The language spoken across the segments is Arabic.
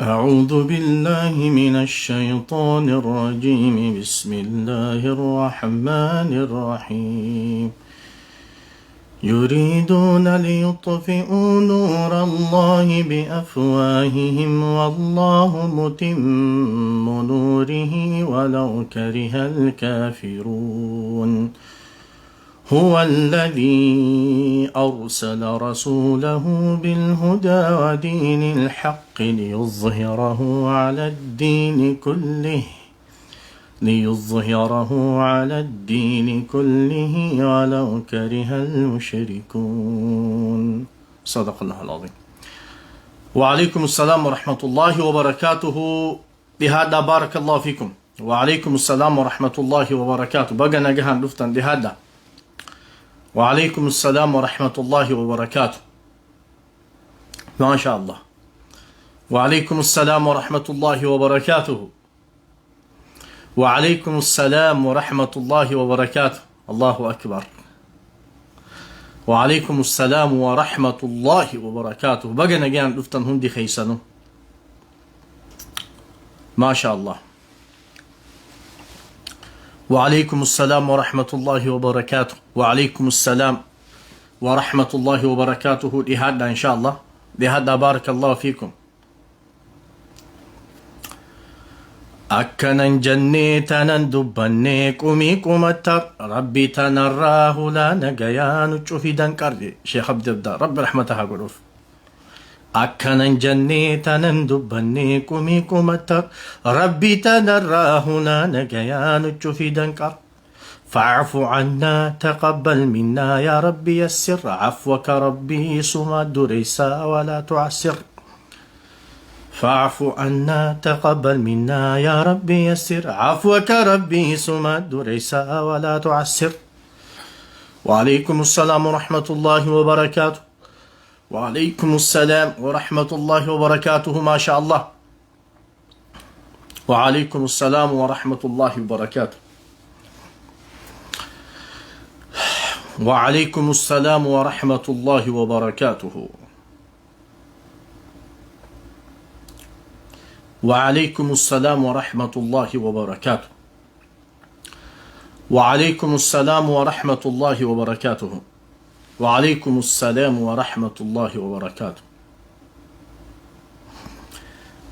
أعوذ بالله من الشيطان الرجيم. بسم الله الرحمن الرحيم. يريدون ليطفئوا نور الله بأفواههم والله متم نوره ولو كره الكافرون. هو الذي أرسل رسوله بالهدى ودين الحق ليظهره على الدين كله ولو كره المشركون. صدق الله العظيم. وعليكم السلام ورحمة الله وبركاته. بهذا بارك الله فيكم. وعليكم السلام ورحمة الله وبركاته. بقى نجهان لفتن بهذا. وعليكم السلام ورحمة الله وبركاته. ما شاء الله. وعليكم السلام ورحمة الله وبركاته. وعليكم السلام ورحمة الله وبركاته. الله أكبر. وعليكم السلام ورحمة الله وبركاته. بقى نجان لفتن هندي خيسانو. ما شاء الله. وعليكم السلام ورحمة الله وبركاته. وعليكم السلام ورحمة الله وبركاته. لهذا إن شاء الله. لهذا بارك الله فيكم. أكنن جنيتنا دبني قمي قمتر ربي تنراه لا نجيان تشوفي دنكر شيخ عبد الله رب رحمته قروف. أكنن جنيتنا دبني قمي قمتر ربي تنراه لا نجيان تشوفي دنكر فاعف عنا تقبل منا يا ربي يسر عفوك ربي سما دريسا ولا تعسر. فاعف عنا تقبل منا يا ربي يسر عفوك ربي سما دريسا ولا تعسر. وعليكم السلام ورحمة الله وبركاته. وعليكم السلام ورحمة الله وبركاته. ما شاء الله. وعليكم السلام ورحمة الله وبركاته. وعليكم السلام ورحمة الله وبركاته. وعليكم السلام ورحمة الله وبركاته. وعليكم السلام ورحمة الله وبركاته. وعليكم السلام ورحمة الله وبركاته.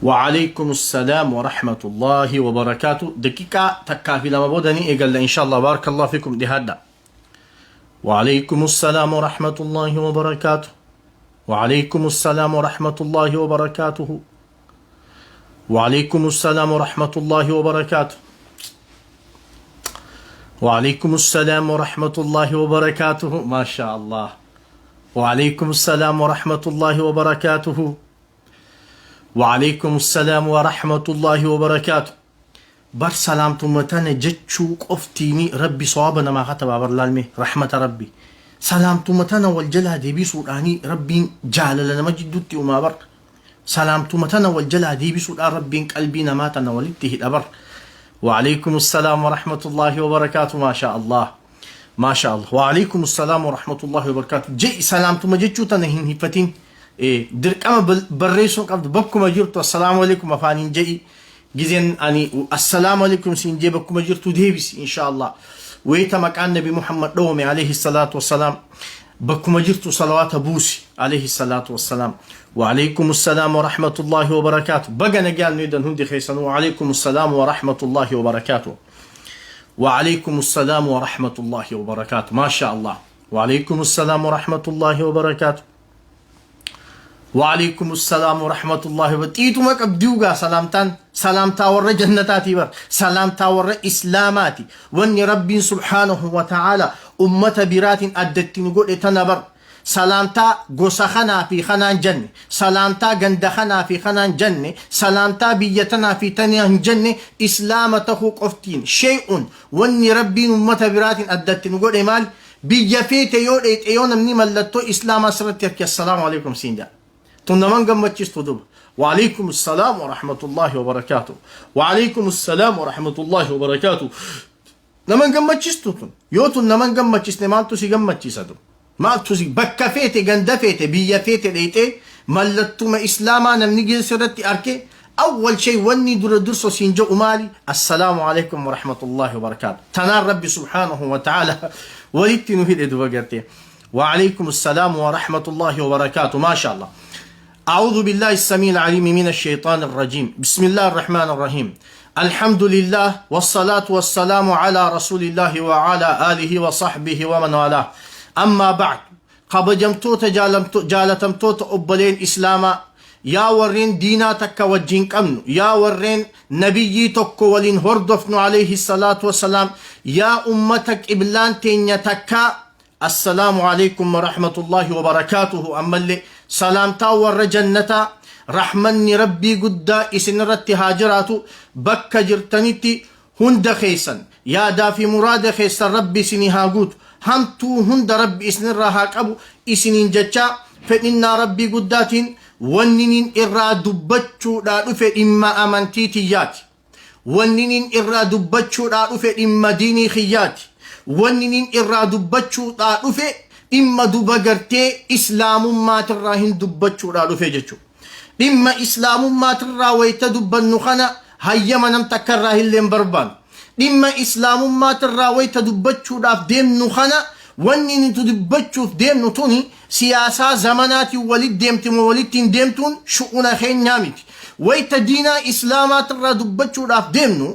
وعليكم السلام ورحمة الله وبركاته. دقيقة تكافي لما بودني إقل إن شاء الله. بارك الله فيكم. دي هذا. وعليكم السلام ورحمة الله وبركاته. وعليكم السلام ورحمة الله وبركاته. وعليكم السلام ورحمة الله وبركاته. وعليكم السلام ورحمة الله وبركاته. ما شاء الله. وعليكم السلام ورحمة الله وبركاته. وعليكم السلام ورحمة الله وبركاته. بر سلامتو متانا جتشو قفتيني ربي صوابنا ما خطب عبر لالمي رحمة ربي سلامتو متانا والجلا دي بي سوداني ربي جعل لنا مجد دوتي وما بر سلامتو متانا والجلا دي بي سودان ربي قلبينا ماتنا ولدته الأبر. وعليكم السلام ورحمة الله وبركاته. ما شاء الله. ما شاء الله. وعليكم السلام ورحمة الله وبركاته. جي سلامتو مجتشو تنهين هفتين درك أما بريسون قبل بكم أجرتو السلام عليكم أفانين جي جزين أني السلام عليكم سنجي بكم أجرتو ديبس إن شاء الله. ويتمك عن نبي محمد دومي عليه الصلاة والسلام بكم أجرتو صلوات بوسي عليه الصلاة والسلام. وعليكم السلام ورحمة الله وبركاته. بقى نقال نيدن هندي خيسان. وعليكم السلام ورحمة الله وبركاته. وعليكم السلام ورحمة الله وبركاته. ما شاء الله. وعليكم السلام ورحمة الله وبركاته. وعليكم السلام ورحمة الله وبركاته. إيتو مك أبديوغا سلامتا ورى جنتاتي بر سلامتا ورى إسلاماتي وني ربي سبحانه وتعالى أمة برات أدت نقول إتنبر سلامتا غوسخنا في خنان جنة سلامتا غندخنا في خنان جنة سلامتا بيتنا في تنيان جنة إسلامته قفتين شيء وني ربي أمة برات أدت نقول إمال بيجفيت يور إيون مني ملتو إسلام أسرتك. السلام عليكم سيندا تنمان قمتشت دوب. وعليكم السلام ورحمة الله وبركاته. وعليكم السلام ورحمة الله وبركاته. نمان قمتشتوتون يوتون نمان قمتشت نمانتو سي قمتشيسادو مالتو سي بكا فيتي غندا فيتي بيا فيتي ليتي ملتو ما إسلاما نمني سرتي أركي أول شيء وني درس سينجو أمالي السلام عليكم ورحمة الله وبركاته تنال ربي سبحانه وتعالى ولدتنو في الإدوى قرتي وعليكم السلام ورحمة الله وبركاته ما شاء الله. أعوذ بالله السميع العليم من الشيطان الرجيم. بسم الله الرحمن الرحيم. الحمد لله والصلاة والسلام على رسول الله وعلى آله وصحبه ومن والاه. أما بعد قبجمتوت جالتمتوت أبلين إسلاما يا ورين دينا تكا وجين كمنو يا ورين نبيي تكو ولين هردفنو عليه الصلاة والسلام يا أمتك إبلان تين تكا السلام عليكم ورحمة الله وبركاته. أما اللي سلامتا ور جنتا رحمني ربي قد إسن رتي هاجراتو بك جرتنيتي هند خيسا يا دافي مراد خيسا ربي سني هاقوت همتو هند ربي إسن الرهاك أبو إسنين جتشا فإنا ربي قداتين وننين إرى دبتشو لا رفع إما أمانتيتياتي وننين إرى دبتشو لا رفع إما ديني خياتي وننين إرى دبتشو لا رفع إما دبقرتي إسلام ما تراهن دبتشو لا رفع جتشو إما إسلام ما ترى ويتدب النخنا هيا منم تكره اللي بربان إما إسلام ما ترى ويتدبتشو لاف ديم نخنا وننين تدبتشو ديم نتوني سياسة زمانات ولد ديمتم وولد ديمتون شؤون خين نامت ويتدينا إسلامات ترى دبتشو لاف ديمنو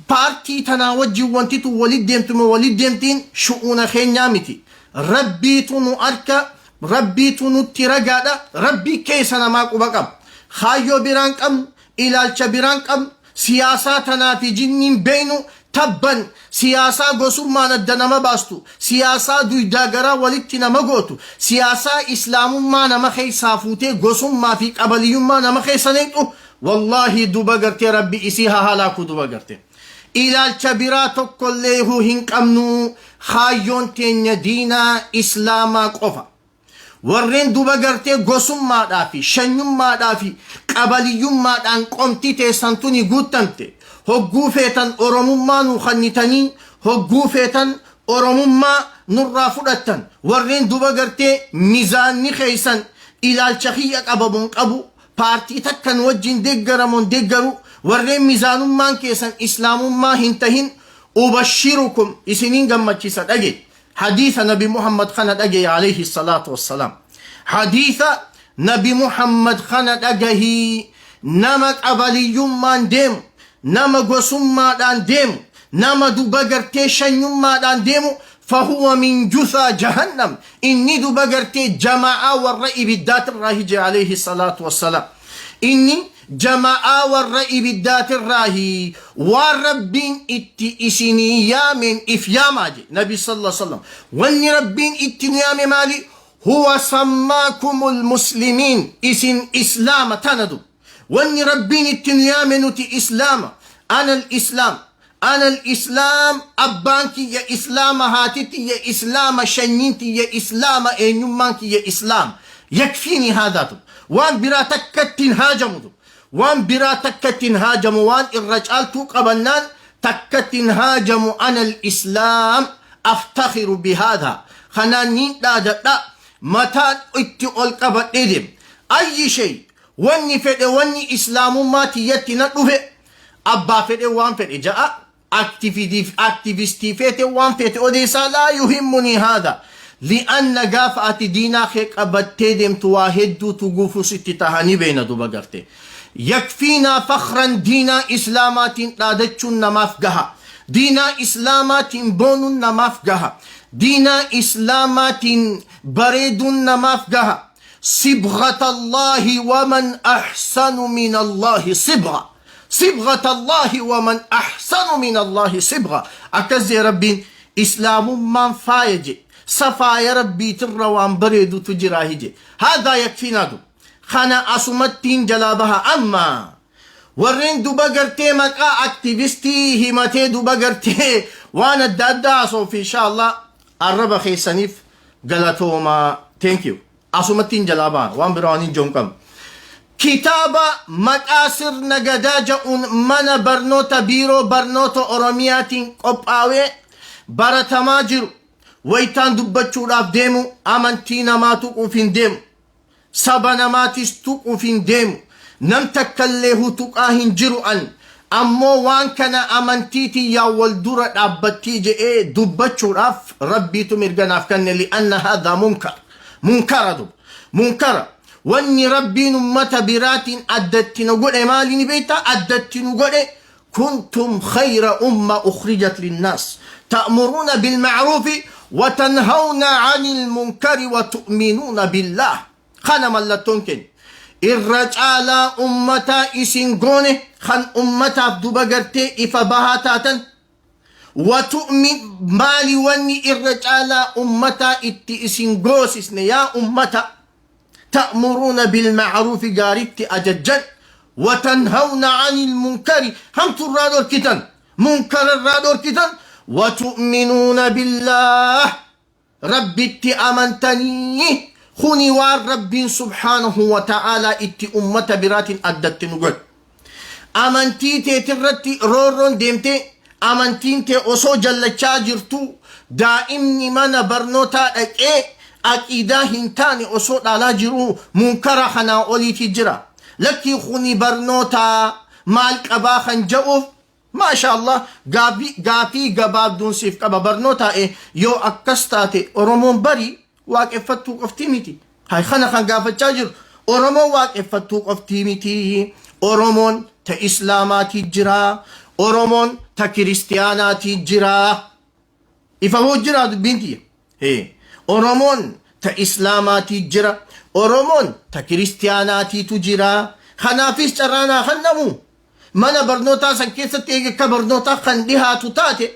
بارتي تناوجي وانتي ولد ديمتم وولد ديمتين شؤون خين نامتي ربي تنو أركا ربي تنو ترقادا ربي كيسنا ماكو بقم خايو برانكم إلالش برانكم سياساتنا في جنين بينو تبا سياسة قصور ما ندنا ما باستو سياسة دوي داقرا ولدتنا ما قوتو سياسة إسلام ما نمخي صافوتي قصور ما فيك أبليون ما نمخي سنيتو والله دوباقرتي ربي إسيها هلاكو دوباقرتي إلالش براتو كله هنك أمنو خايون تين دينا إسلاما قفا warreen duba gartee gosummaadhaa fi shanyummaadhaa fi qabaliyummaadhaan qomtii teessan tuni guuttamte hogguu feetan oromummaa nu khannitanii hogguu feetan oromummaa nurraa fudhattan warreen duba gartee mizaanni keeysan ilaalcha kiyya qabamuun qabu paartii takkan wajjin deeggaramuun deeggaru warreen mizaanummaan keessan islaamummaa hin tahin ubashirukum isiniin gammachiisa dhage حديث نبي محمد خند أجي عليه الصلاة والسلام حديث نبي محمد خند أجي نمك أبلي يمان ديم نمك وسما دان ديم نمك دبقر تيشن يمان دان ديم فهو من جثى جهنم إني دبقر تي جماعة والرأي بالذات الراهي عليه الصلاة والسلام إني جماعة والرأي بالذات الراهي والربين اتي اسني يامن افياماجي نبي صلى الله عليه وسلم واني ربين اتي نيامي مالي هو سماكم المسلمين اسن اسلام تندو واني ربين اتي نيامي نتي اسلام انا الاسلام أنا الإسلام أبانكي يا إسلام هاتتي يا إسلام شنينتي يا إسلام أينمانكي يا إسلام يكفيني هذا وان براتك تنهاجمو وان براتك تنهاجمو وان الرجال قبلنان تك تنهاجمو أنا الإسلام أفتخر بهذا خنانين لا متى اتقل قبل إدم أي شيء واني فد واني إسلام ما تيتنا نفع أبا فد وان فد جاء أكتيفيستي فت وان فت أديسا لا يهمني هذا لأن قافعة دينا خيك أبد تدم تواهد تقوف ستتهاني بين دوبقرتي يكفينا فخرا دينا إسلامات رادتشن نمافقها دينا إسلامات بون نمافقها دينا إسلامات بريد نمافقها صبغة الله ومن أحسن من الله صبغة صبغة الله ومن أحسن من الله صبغة أكزي ربي إسلام من فايجي صفا يا ربي تروان بريد تجراهجي هذا يكفينا دو خنا أسمتين جلابها أما ورين دوبا قرتي مكا أكتيفيستي همتي دوبا قرتي وانا الداداسو في شاء الله الربا خي سنيف قلتوما تانكيو أسمتين جلابها وان برانين جونكم كتابة مكاسر نقداجة من برنوتا بيرو برنوتا أورامياتين قبعوي برتماجر ويتان دبتشو راف ديمو أمانتينا ما تقو فين ديمو سبنا ما تستقو فين ديمو نم تكله تقاهن جرؤا أمو وان كان أمنتيتي يا والدورة أبتي جئ دبتشو راف ربي تمرقنا فكن لأن هذا منكر واني ربي نمت برات أدت نقول مالي بيتا أدت نقول كنتم خير أمة أخرجت للناس تأمرون بالمعروف وتنهون عن المنكر وتؤمنون بالله خانا ملتونكن الرجال أمتا إسنغونه خان أمتا بدوبغرتي إفبهاتاتا وتؤمن مالي واني الرجال أمتا إتي إسنغوسس يا أمتا تأمرون بالمعروف قاربت أججن وتنهون عن المنكر هم ترادور كتن منكر الرادور كتن وتؤمنون بالله ربي أمنتني خوني وار رب سبحانه وتعالى اتي أمة برات أدت نقول أمنتي تترتي رورون ديمتي أمنتين تي أصو جل جرتو دائمني من برنوتا أكيدا هنتاني أصو على جرو منكر خنا أولي تجرا لكي خوني برنوتا مالك أباخن جوف ما شاء الله غافي غباب دون سيف كبا برنوتا يو أكستاتي أرمون بري واقفتو قفتيميتي هاي خنا خان غافة جاجر أرمون واقفتو قفتيميتي أرمون تا إسلاماتي جرا أرمون تا كريستياناتي جرا إفهو جرا بنتي هي أرمون تا إسلاماتي جرا أرمون تا كريستياناتي تجرا خنافيس جرانا خنمو من برنوتا سنكيسة تيجي كبرنوتا خندها تتاتي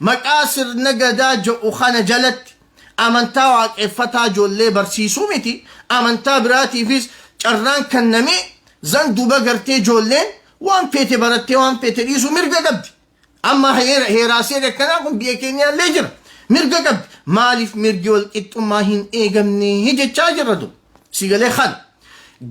مكاسر نقدا جو خنا جلت أمنتا وعقفتا جولي برسيسو ميتي أمنتا براتي فيس جران كنمي زن دوبا قرتي جولين وان بيتي برتي وان بيتي ريسو مرقا قبدي أما هي راسي ركناكم بيكينيا ليجر مرقا قبدي مالف مرقول إتما هين إيقمني هجي تشاجر ردو سيقالي خان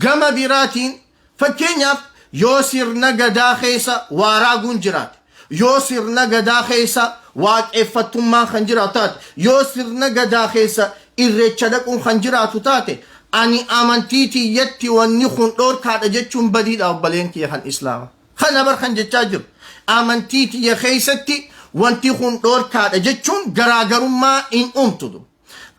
قام براتين فكينيا يوسر نقدا خيسا واراغون جرات يوسر نقدا خيسا واقفتم ما خنجراتات يوسر نقدا خيسا إرچدقون خنجراتات أني آمنتيتي يتي ونخون دور كادا جتشون بديد أو بلينك يخان إسلام خانا برخان جتشاجر آمنتيتي يخيستي وانتخون دور كادا جتشون غراغرون ما إن أمتدو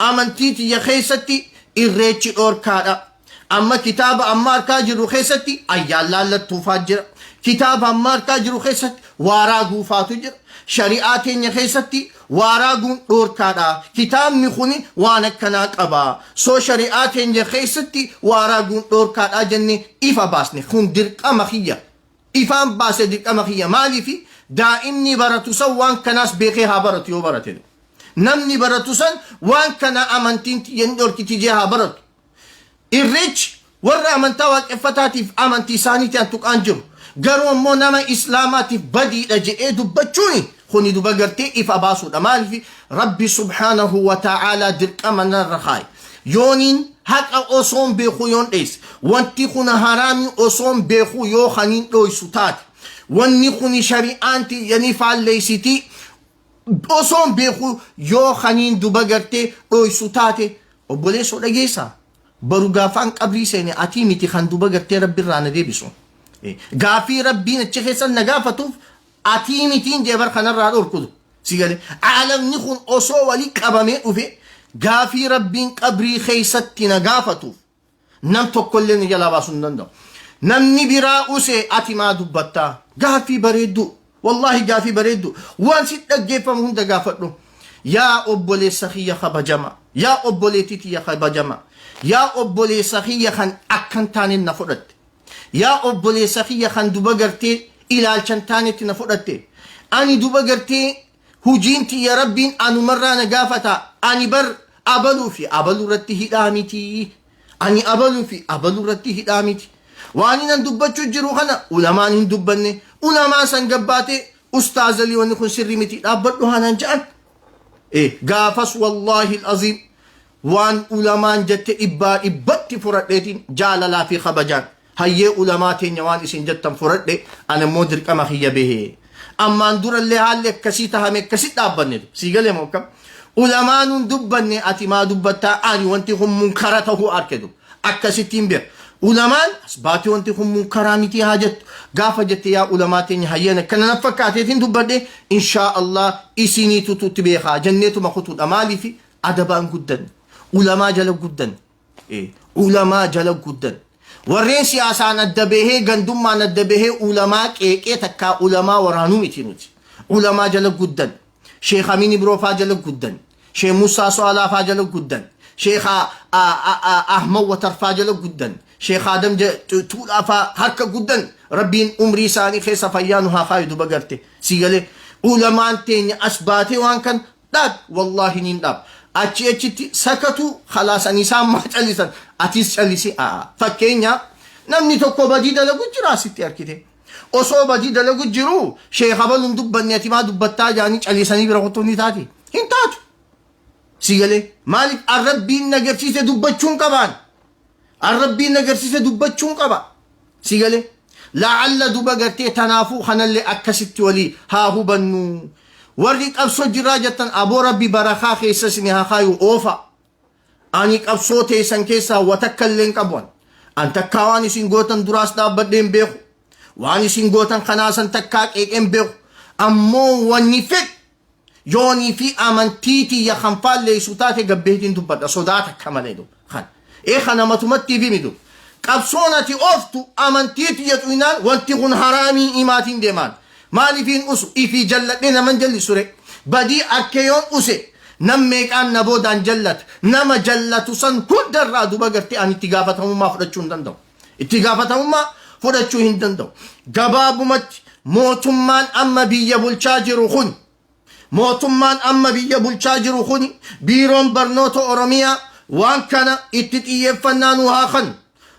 آمنتيتي يخيستي إرچي دور كادا أما كتاب أمار كاجر خيستي أيال لا تفاجر كتاب أمار كاجر خيست واراغو فاتجر شريعتين خيستي واراغو دور كادا كتاب مخوني وانا كناك أبا سو شريعتين خيستي واراغو دور كادا جني إفا باسني خون درك أمخية إفا باس درك أمخية مالي في دائمني براتوسا وان كناس بيخيها براتيو براتيو نمني براتوسا وان كنا أمنتين يندور كتجيها براتو الرج ورا من توك افتاتي امنتي سانيتي ان تقانجر غرو مو نما اسلاماتي بدي لجئ دبچوني خوني دبغرتي اف اباسو دمال في ربي سبحانه وتعالى درك من الرخاي يونين حق اوسون بخو يون ديس وانتي خونا حرامي اوسون بخو يو خنين دوي سوتات وني خوني شريعتي يعني فال ليسيتي اوسون بخو يو خنين دبغرتي دوي سوتات وبوليسو دغيسا برو غافان قبري سيني اتي ميتي خندوبا غرتي ربي رانا دي بيسو غافي ربي نتشخيسن نغافتو اتي ميتين جبر خنا رادور كدو سيغالي عالم نخون اوسو ولي قبامي اوفي غافي ربي قبري خيستي نغافتو نم توكل ني جلا باسون دندو نمني براؤسي اتي ما دبتا غافي بريدو والله غافي بريدو وان سيت دغيفم هون دغافتو يا ابولي سخيه خبجما يا ابولي تيتي خبجما يا أبولي سخية خان أكنتاني نفرت يا أبولي سخية خان دوبغرتي إلى الشنتاني نفرت أني دوبغرتي هجينتي يا ربي أنو مرة نقافتا أني بر أبلو في أبلو رتي هدامتي أني أبلو في أبلو رتي هدامتي وأني ندبتشو جرو خنا علماء ندبني علماء سنقباتي أستاذ لي ونكون سري متي أبلو هانا جان إيه قافس والله العظيم وان علماء جت إبت فرقتين جاللا في خبجان هي علماء تنيوان إسن جتم فرقت أنا مدرك ما هي به أما ندور اللي هالك كسيتها مك كسيت أبني سيقول موكم علماء دبني أتي ما دبتا أني وانتهم منكرته أركدو أكسيتين بير ulamaan asbaatee wanti kun munkaraa miti haa jettu gaafa jette yaa ulamaa teenya hayyana kana na fakkaateetiin dubbadhe inshaa Allah isiniitu tutti beekaa jenneetuma kutuudha maaliif adabaan guddan ulamaa jala guddan ulamaa jala guddan warreen siyaasaan adda bahee gandummaan adda bahee ulamaa qeeqee takkaa ulamaa waraanuu miti nuti ulamaa jala guddan sheekh Amin Ibroofaa jala guddan sheekh Musaa Soalaafaa jala guddan sheekh Ahmad Watarfaa jala guddan sheekh Adam Tuulaafaa harka guddan rabbiin umrii isaanii keessa fayyaanu haa faayidu bagarte sigale ulamaan teenya asbaatee waan kan dhaab wallahi nin dhaab achitti sakatu khalaasanii isaan maa callisan atis callisi fakkeenya namni tokko badii dalagu jira sitti arkite osoo badii dalagu jiru sheekh Abalun dubbanni ati maa dubbattaa jaanii callisanii bira kutuun taati hin taatu sigale maaliif arrabbiin nagarsiise dubbachuun qabaan arrabbiin nagarsiise dubbachuun qaba sigale la'alla duba gartee tanaafuu kanallee akkasitti walii haa hubannu warri qabsoo jiraa jettan aboo rabbi barakaa keessa isin haa kaayu oofa ani qabsoo teessan keessaa watakka illee qabuan an takkaa waan isin gootan duraas dhaabbadheen beeku waan isin gootan kanaasan takkaa qeeqeen beeku ammoo wanni fedh yoonii fi amantiitii ya kanfaalleessu taate gabbeetiin dubbadha sodaata akka malee du kan kana matumatti fi midu qabsoonati oftu amantiitii ya xuinaan wanti kun haraamii imaatiin deemaan maalifiin usu ifi jalladhe naman jallisure badii akkeyoon use nam meeqaan na boodaan jallat nama jallatu san hundarraa duba gartee an itti gaafatamummaa fudhachuu hin danda'u itti gaafatamummaa fudhachuu hin danda'u gabaabumatti mootummaan amma biyya bulchaa jiru kun mootummaan amma biyya bulchaa jiru kun biiroon barnoota oromiyaa waan kana itti xiyyeeffannaa nu haa kan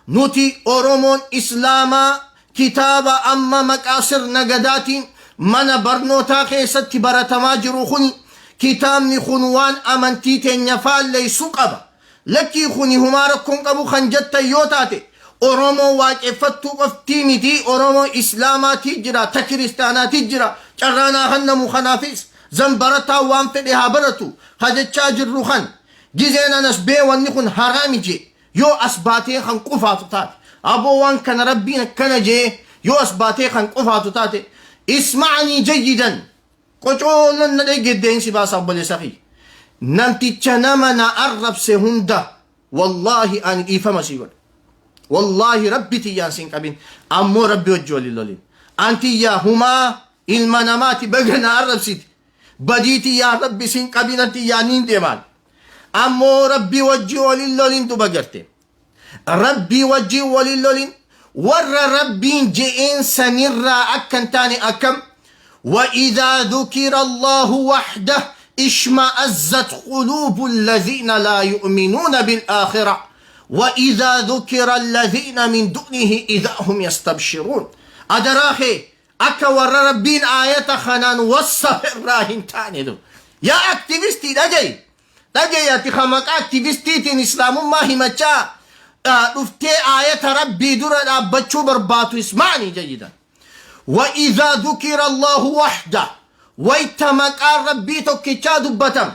nuti oromoon islaamaa kitaaba amma maqaa sirna gadaatiin mana barnootaa keessatti baratamaa jiru kun kitaabni kun waan amantii teenya faalleessu qaba lakkii kun humaa rakkoon qabu kan jettan yoo taate oromoo waaqeffattuu qoftii miti oromoo islaamaatii jira ta kiristaanaatii jira carraanaa hannamu kanaafis زنبرتا وان فدي هابرتو هجتشا جرو خان جيزينا نسبي وانيكون حرامي جي يو أسباتي خان قفاتو تاتي أبو وان كان ربينا كان جي يو أسباتي خان قفاتو تاتي اسمعني جيدا قجولا ندي جدين سبا صبالي سخي نمتي تنامنا أرب سهندا والله أن إيفا مسيور والله ربي تيانسين كابين أمو ربي وجولي لولين أنتي يا هما المنامات بغنا أرب سيدي بديتي يا ربي سين قبينتي يا نين ديمان أمو ربي وجي وللولين تبقرتي ربي وجي وللولين ور ربي جئين سنرى أكن تاني أكم وإذا ذكر الله وحده اشمأزت قلوب الذين لا يؤمنون بالآخرة وإذا ذكر الذين من دونه إذا هم يستبشرون أدراخي akka warra rabbiin aayata kanaan wassa irraa hin taane du yaa aktivistii dhagay ati kamaqa aktivistiitiin islaamummaa himachaa dhuftee aayata rabbii dura dhaabbachuu barbaatu ismaanii jayyidan وإذا ذكر الله وحده ويتمقى ربي توكيشا دبتم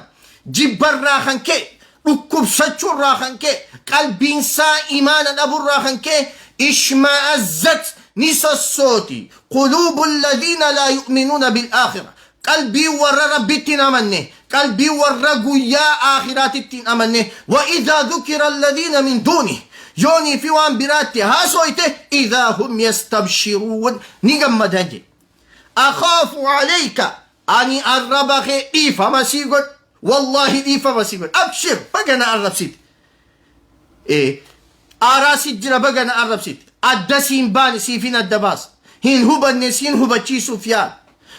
جبر راخن كي ركب سچور راخن كي قلبين سا إيمانا أبو راخن كي اشمأزت نسى الصوتي قلوب الذين لا يؤمنون بالآخرة قلبي ور ربي تنامنه قلبي ور قويا آخرات تنامنه وإذا ذكر الذين من دونه يوني في وان براتي هاسويته إذا هم يستبشرون نيغم مدهجي أخاف عليك أني أربخ إيفا مسيقون والله إيفا مسيقون أبشر بقنا أرب سيد آراسي جنا بقنا أرب سيد الدسين بان سيفين الدباس هين هو بالنسين هو بچي سوفيان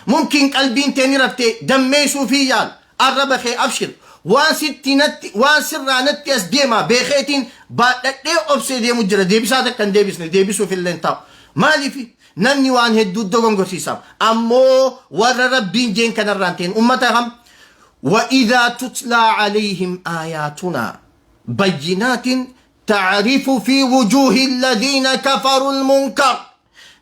ممكن قلبين تاني رفتي دمي سوفيان الربخي أبشر وان سرانتي أسديما بخيتين باتنقلي أبسي دي مجرد ديبساتك كان ديبسو في اللينتاو مالي في نمني وان هدود دوغن قرسيسام أمو ور ربين جين كان الرانتين أمتهم وإذا تتلى عليهم آياتنا بينات تعرف في وجوه الذين كفروا المنكر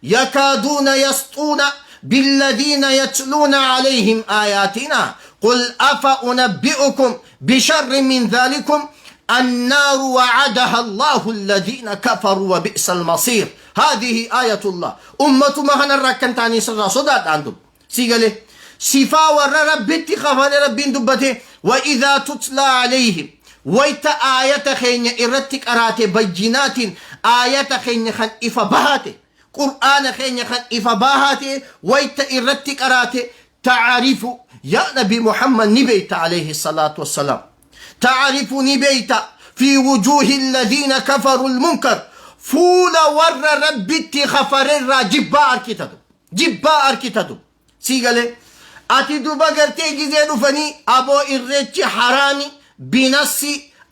يكادون يسطون بالذين يتلون عليهم آياتنا قل أفأنبئكم بشر من ذلكم النار وعدها الله الذين كفروا وبئس المصير. هذه آية الله. أمة مهنا ركن تاني سر صدات عندهم سيقاله صفا ور ربي خفان ربي دبته وإذا تتلى عليهم ويت آية خين إرتك أراتي بجنات آية خين خن إفباهاتي قرآن خين خن إفباهاتي ويت إرتك أراتي تعرف يا نبي محمد نبيت عليه الصلاة والسلام تعرف نبيت في وجوه الذين كفروا المنكر فولا ور ربي خفر جبا أركتدو جبا أركتدو سيقاله أتي دوبا قرتي جزينو فني أبو إرتش حرامي بنص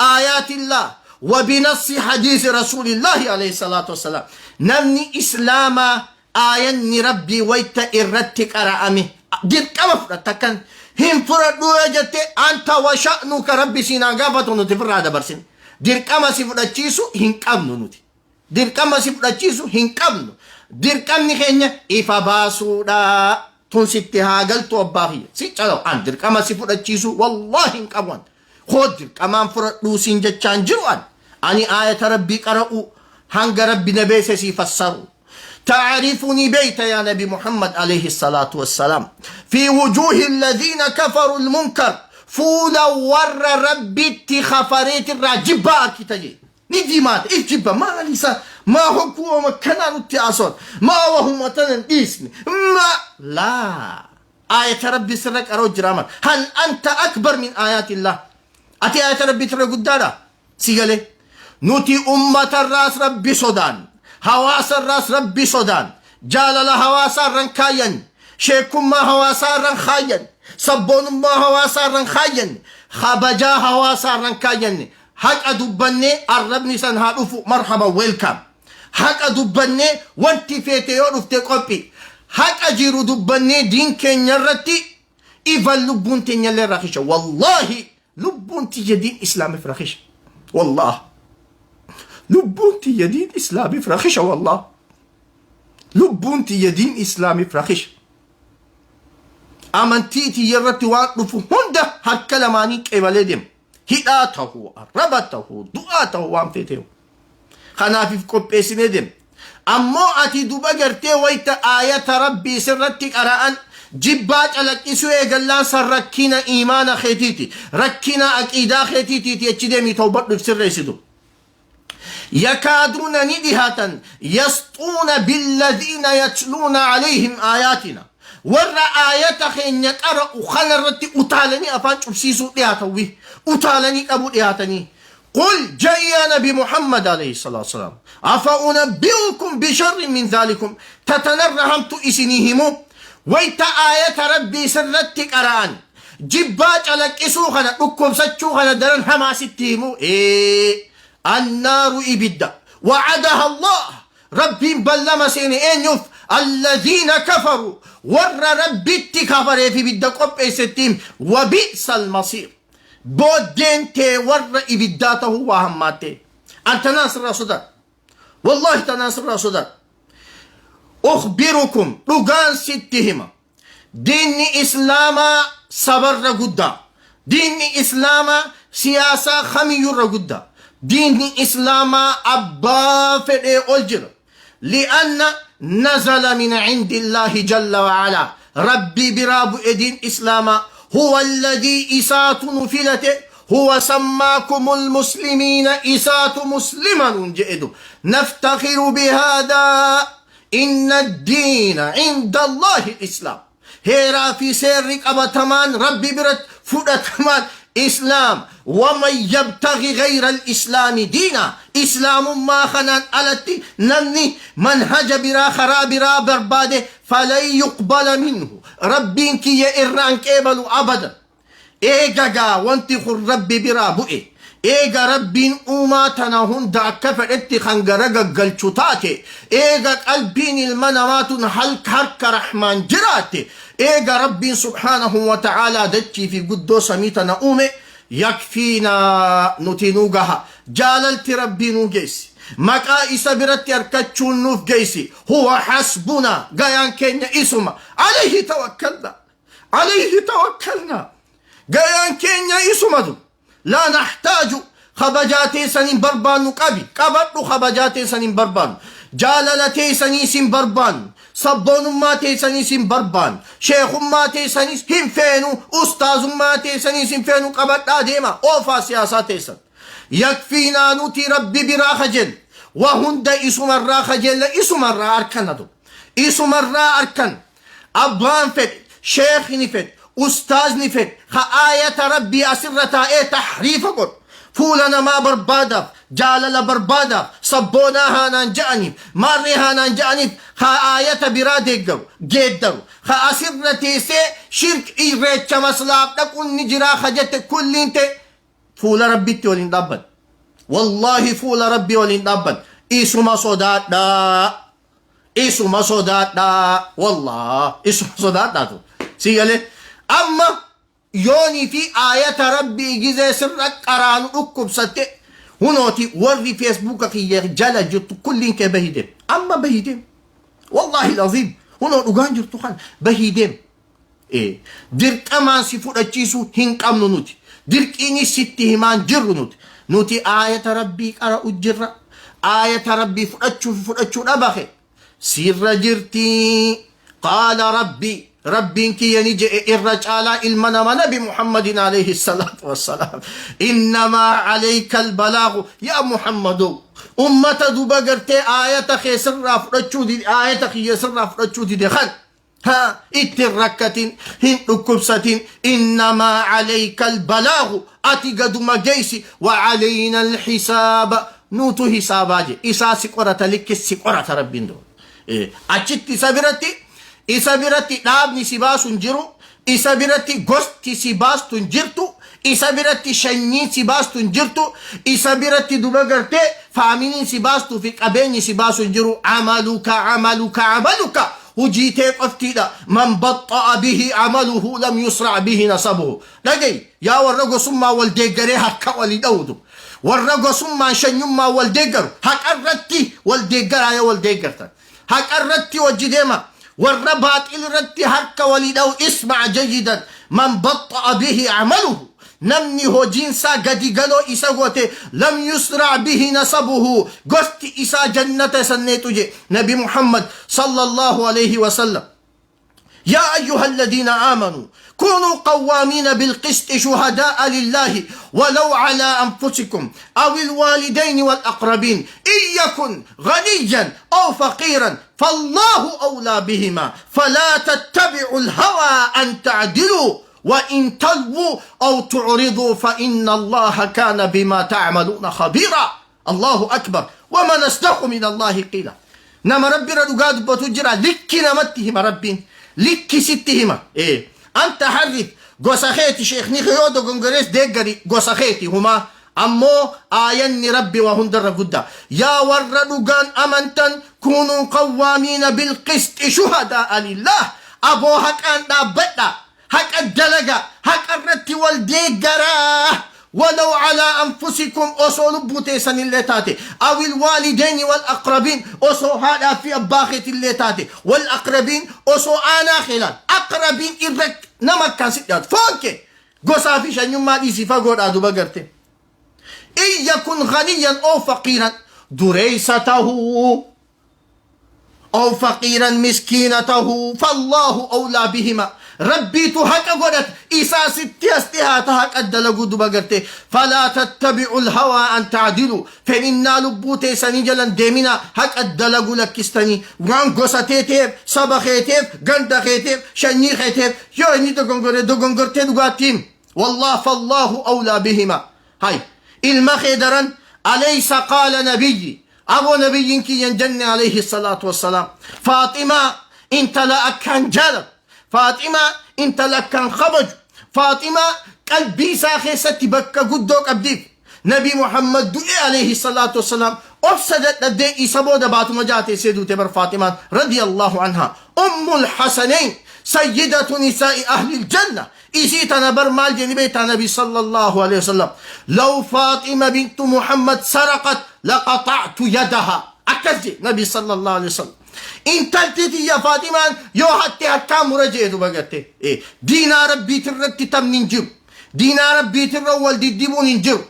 آيات الله وبنص حديث رسول الله عليه الصلاة والسلام نمني إسلاما آيان ربي ويت إرتك أرأمي دير كما فرتكن هم فردو يجت أنت وشأنك ربي سينا غافة نتفر هذا برسين دير كما سفرتشيسو هنك أبنو نتي دير كما سفرتشيسو هنك أبنو دير كم نخيني إفا باسو دا تنسيتي هاقل توباهي سيچالو أن دير كما سفرتشيسو والله هنك أبوان خود دير كما فردو سنجة چانجروان أني آية ربي قرأو هنگ ربي نبيسي فسرو تعرفني بيت يا نبي محمد عليه الصلاة والسلام في وجوه الذين كفروا المنكر فولا ور ربي اتخفريت الراجبا كتجي نجي مات اجبا ما ليس ما هو كو مكان التعاصر ما هو متن اسم ما لا آية ربي سرك أرو جراما هل أنت أكبر من آيات الله أتي آية ربي ترى قدارا سيغالي نوتي أمة الراس ربي صدان حواس الراس ربي صدان جالل حواس رنكاين شيكم ما حواس رنخاين صبون ما حواس رنخاين خبجا حواس رنكاين حق أدبني الرب نسان هارفو مرحبا ويلكم حق أدبني وانتي فيتيو رفتي قبي حق أجيرو دبني دين كين يرتي إذا لبون تنيالي رخيشة والله لبون تجدين إسلامي فرخيشة والله لبونتي يدين إسلامي فرخشة والله لبونتي يدين إسلامي فرخشة أمنتيتي يرتي واقف هنده هالكلماني كيبالي ديم هداته ربطه دعاته وانفتيه خنافي في قبسي ديم أمو أتي دوبا قرتي ويتا آية ربي سرتك أرأن جبات على كسوة قلان سر ركينا إيمان خيتيتي ركينا أكيدا خيتيتي تيجدمي توبت نفسر ريسدو يكادون ندهة يسطون بالذين يتلون عليهم آياتنا ور آيات خين يقرأ خلرت أتالني أفان شبسيسو دياتوي أتالني أبو دياتني قل جاء نبي محمد عليه الصلاة والسلام أفأنبئكم بشر من ذلكم تتنرهم تؤسنيهم ويتا آيات ربي سرتك أران جبات على كسوخنا أكم ستشوخنا درن حماستيمو النار إبدا وعدها الله ربي بلما سيني يف الذين كفروا ور ربي اتكفر في بدا قب ستيم وبئس المصير بودين تي ور إبداته وهماته أنت ناصر رسول والله تناصر رسول أخبركم رقان ستهما دين إسلاما صبر قدا دين إسلاما سياسة خمي قدا دين إسلاما أبا فري أجر لأن نزل من عند الله جل وعلا ربي براب دين إسلاما هو الذي إسات نفلته هو سماكم المسلمين إسات مسلما جئدوا نفتخر بهذا إن الدين عند الله الإسلام هيرا في سيرك أبتمان ربي برد فرتمان إسلام ومن يبتغي غير الإسلام دينا إسلام ما خنان ألتي نني منهج برا خرابرا برباده فلن يقبل منه ربينك يئران كيبل أبدا إيغا وانتي خر ربي برا بؤي إيغا ربين أماتنا هند كفرت خنغرق قلشتاتي إيغا قلبين المنوات حلق حرك رحمن جراتي إيغا ربين سبحانه وتعالى دتي في قدو سميتنا أمي يكفينا نتنوغها جاللت ربي نوغيسي مكا إسا برت يركتشون نوف جيسي هو حسبنا قيان كينيا إسما عليه توكلنا قيان كينيا إسما لا نحتاج خبجاتي سنين بربان قبي قبض خبجاتي سنين بربان جاللتي سنين بربان صبون ما تيسني سين بربان شيخ ما تيسني هم فينو أستاذ ما تيسني سين فينو قبض ديما أوفا سياسات تيسن يكفينا نوتي ربي براخجل وهند اسم الراخجل اسم الرا أركندو اسم الرا أركن أبوان فت شيخ نفت أستاذ نفت خآية ربي أسرتا إيه تحريف قد فولنا ما بربادا جالل بربادا صبونا هانان جانب ماري هانان جانب خا آية برادك جيدر خا أسرتي سي شرك إيريتش مسلاب نكون نجرا خجت كل انت فول ربي تولين دبن والله فول ربي ولين دبن إيسو ما صدات دا إيسو ما صدات دا والله إيسو ما صدات دا سيالي أما يوني في آية ربي جزء سرق قران أكب ستة هنوتي وري فيسبوك كي جل جت كل إنك بهيدم أما بهيدم والله العظيم هنو أجان جرتو خان بهيدم إيه درك أمان سفر أجيسو هنك أمن نوتي درك إني ستة همان جر نوتي آية ربي أرى أجر آية ربي فرأتشو نبخي سر جرتي قال ربي ربك ينجي الرجال المنام نبي محمد عليه الصلاة والسلام إنما عليك البلاغ يا محمد أمة دبقرت آية خيسر رافرتشو دي آية خيسر رافرتشو دي خل ها اتركة هن ركبسة إنما عليك البلاغ أتقد مجيسي وعلينا الحساب نوتو حساباجي إسا سقرة لك سقرة ربين دون أجت سبرتي isa biratti dhaabni si baasu hin jiru isa biratti gosti si baastu hin jirtu isa biratti shanyiin si baastu hin jirtu isa biratti duba gartee faamiliin si baastu fi qabeenyi si baasu hin jiru amaluka hujitee qoftiidha man baxxa'a bihi amaluhu lam yusra' bihi nasabuhu dhagay yaa warra gosummaa wal deeggaree harka wali dhawdu warra gosummaan shanyummaa wal deeggaru haqarratti wal deeggaraa yoo wal deeggartan haqarratti wajji deema والرباط الرتي حق وليدو اسمع جيدا من بطأ به عمله نمني هو جنسا قدي قلو إسا قوتي لم يسرع به نصبه قست إسا جنة سنيتو جي نبي محمد صلى الله عليه وسلم يا أيها الذين آمنوا كونوا قوامين بالقسط شهداء لله ولو على أنفسكم أو الوالدين والأقربين إن يكن غنيا أو فقيرا فالله أولى بهما فلا تتبعوا الهوى أن تعدلوا وإن تلووا أو تعرضوا فإن الله كان بما تعملون خبيرا الله أكبر ومن أصدق من الله قيلا نما ربي ردقاد بتجرى لك نمتهم ربي لك ستهما إيه أنت حرف قصخيتي شيخ نيخيودو قنقريس ديقري قصخيتي هما أمو آيان ربي وهندر قد يا وردقان أمنتن كونوا قوامين بالقسط شهداء لله أبو حق أن دابتا حق الدلقة حق الرتي والديقرا ولو على أنفسكم أصول بوتيسن الليتاتي أو الوالدين والأقربين أصو هذا في أباخة الليتاتي والأقربين أصو آنا خلال أقربين إرك نمك كان سيدات فوق قصا في شن يما دي سفا قول أدو بقرتي إن يكن غنيا أو فقيرا دريسته أو فقيرا مسكينته فالله أولى بهما ربي تحق قدت إسا ستي استهات حق الدلقو دبقرته فلا تتبعوا الهوى أن تعدلوا فإننا لبوتي سنجلا ديمنا حق الدلقو لكستني وان قصتيتيب سبخيتيب غندخيتيب شنيخيتيب يو إني دقنقرتي دقاتين والله فالله أولى بهما هاي المخدرا أليس قال نبي أبو نبي كي ينجن عليه الصلاة والسلام فاطمة انت لا أكان جلب فاطمة انت لكان خبج فاطمة قلبي ساخي ستبكى قدوك أبديك نبي محمد دعي عليه الصلاة والسلام أفسدت لدي إسابو دبات مجاتي سيدو تبر فاطمة رضي الله عنها أم الحسنين سيدة نساء أهل الجنة إسيتنا برمال جنبيت نبي صلى الله عليه وسلم لو فاطمة بنت محمد سرقت لقطعت يدها أكد نبي صلى الله عليه وسلم إن تلتتي يا فاطمة يو حتى هكام رجعت بقتي دينا ربي ترد تم ننجر دينا ربي ترول دي ديبو ننجر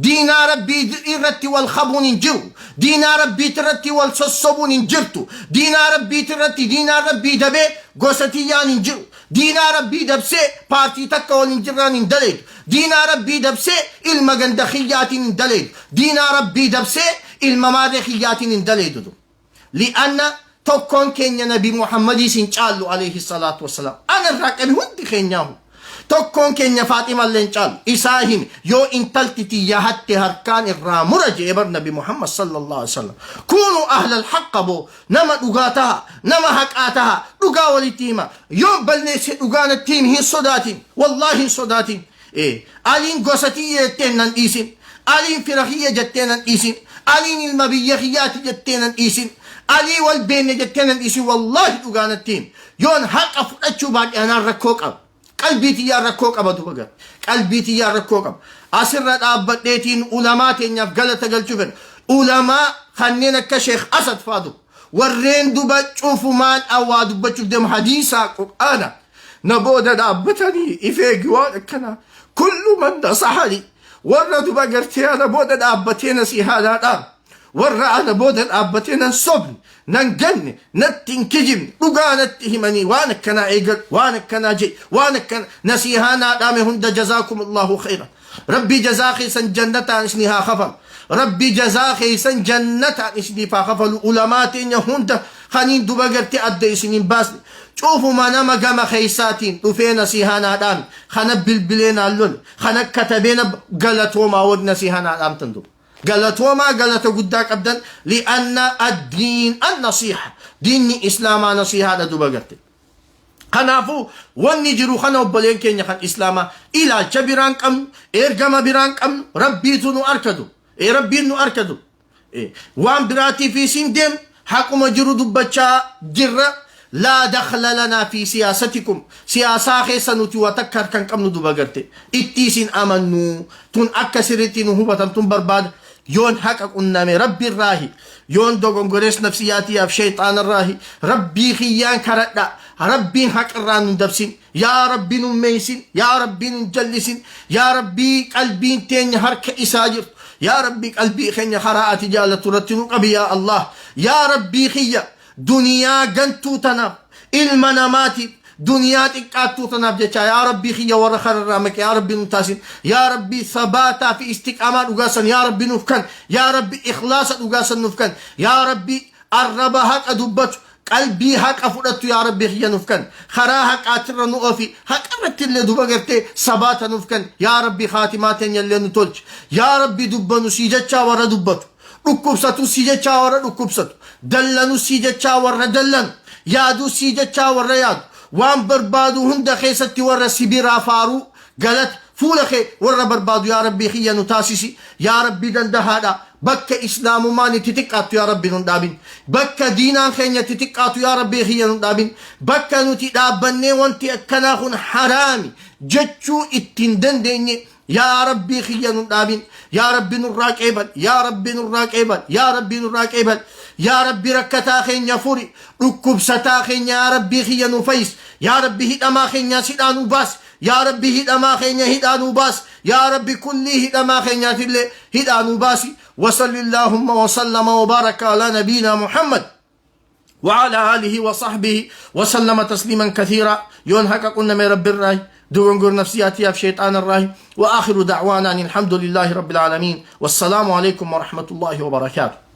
دينا ربي إرتي والخبون انجرو دينا ربي ترتي والصصبون انجرتو دينا ربي ترتي دينا ربي دبي قوستيان انجرو دينا ربي دبسي بارتي تكا والانجران اندليد دينا ربي دبسي المغندخيات اندليد دينا ربي دبسي الممارخيات اندليد لأن تكون كينيا نبي محمد سنشالو عليه الصلاة والسلام أنا الرقم هندي خينياه تكون كينيا فاطمة لنشال إساهم يو انتلتتي يهتي هركان الرامرة جيبر نبي محمد صلى الله عليه وسلم كونوا أهل الحق بو نما لغاتها نما حقاتها لغا ولتيما يوم بلنس لغان التيم هي صداتين والله صداتين إيه ألين قوستي جتين إيسين ألين فرخية جتين إيسين ألين المبيخيات جتين إيسين علي والبين جتين إيسين والله لغان التيم يون حق أفرأتشو بعد أنا ركوك أب قلبيتي يا ركوك أبدو بقى قلبيتي يا ركوك أب أسرت أبديتين علماء يفقلت قلتوفن علماء خنينا كشيخ أسد فادو ورين دوبا تشوفوا مان أو دوبا تشوف دم حديثة قرآن نبودا دابتني إفاقوا كنا كل من نصحني ورا دوبا قرتيا نبودا دابتين سيهادا دار ورا أنا بودا دابتين صبن ننجن نتين كجم لغانا تهمني وانا كنا عيقل وانا كنا جي وانا كنا نسيهانا دامي هند جزاكم الله خيرا ربي جزاخي سن جنة نشنيها خفل ربي جزاخي سن جنة نشنيها خفل علماء هند خانين دوبا قرتي أدى سنين باسني شوفوا ما نما قام خيساتين وفينا سيهانا دام خنا بلبلين اللول خنا كتبين قلتوا ما ودنا سيهانا دام تندو قالتوا ما قالتوا قداك أبدا لأن الدين النصيحة ديني إسلاما نصيحة دوبا قرتي خنافو ونجرو خنا وبلين كينيا خن إسلاما إلى جبران كم إرجما بران كم ربي تنو أركدو ربي نو أركدو وان براتي في سندم حكم جرو دبتشا جرة لا دخل لنا في سياستكم سياسة خيسا نتي وتكر كان كم ندوبا قرتي اتيسين أمنو تون أكسرتين هو تن برباد يون حقق أنامي ربي الراهي يون دوغن غريس نفسياتي أف شيطان الراهي ربي خيان كردا ربي حق الران ندبسين يا ربي نميسين يا ربي نجلسين يا ربي قلبي تين حرك إساجر يا ربي قلبي خين خراءة جالة ترتنو قبي يا الله يا ربي خيا دنيا جنتو تناب المناماتي دنيا تقاتو تناب جتا يا ربي خيا ورخر الرامك يا ربي نتاسين يا ربي ثباتا في استقامات وقاسا يا ربي نفكن يا ربي إخلاصا وقاسا نفكن يا ربي الربا حق أدبت قلبي حق أفرطو يا ربي خيا نفكن خرا حق آتر نؤفي حق أردت اللي دوبا قرتي ثباتا نفكن يا ربي خاتماتين يلي نتولج يا ربي دبانو سيجتا ورا دبتو ركوبساتو سيجتا ورا ركوبساتو دلنو سيجتا ورا دلن يادو سيجتا ورا يادو وان بربادو هند خيستي ورا سبيرا فارو قالت فولخي ورا بربادو يا ربي خيا نتاسيسي يا ربي دندهادا بك إسلام ماني تتقاتو يا ربي ندابين بك دينان خينيا تتقاتو يا ربي خيا ندابين بك نتي دابني وانتي أكناخن حرامي جتشو اتندن ديني يا ربي خيا ندابين يا ربي نراك إبل يا ربي نراك إبل يا ربي نراك إبل يا ربي ركتا خينيا فوري ركب ستا خينيا يا ربي خيا نفيس يا ربي هدما خينيا سيدانو باس يا ربي هدما خينيا هدانو باس يا ربي كله هدما خينيا تلي هدانو باسي وصل اللهم وسلم وبارك على نبينا محمد وعلى آله وصحبه وسلم تسليما كثيرا ينهك قلنا من رب الراي دونقر نفسياتي في شيطان الراي وآخر دعوانا أن الحمد لله رب العالمين والسلام عليكم ورحمة الله وبركاته.